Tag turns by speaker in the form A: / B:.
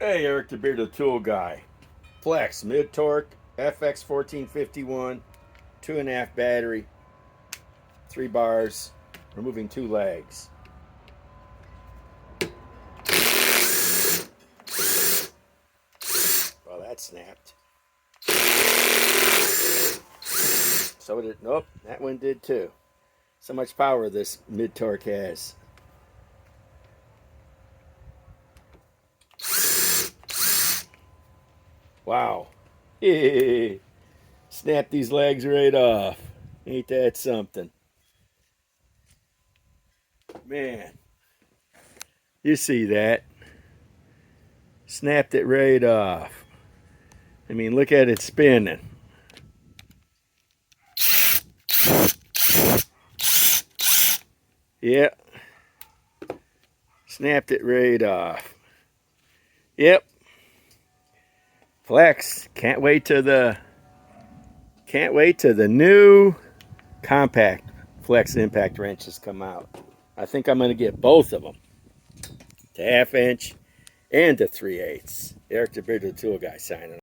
A: Hey, Eric the Bearded Tool Guy. Flex, mid torque, FX 1451, 2.5 battery, 3 bars, removing 2 legs. Well, that snapped. So did, nope, that one did too. So much power this mid torque has. Wow. Snap these legs right off. Ain't that something? Man, you see that? Snapped it right off. I mean, look at it spinning. Yep. Snapped it right off. Yep. Flex. Can't wait to the new compact Flex impact wrenches come out. I think I'm going to get both of them. The 1/2 inch and the 3/8. Eric the Bearded Tool Guy signing.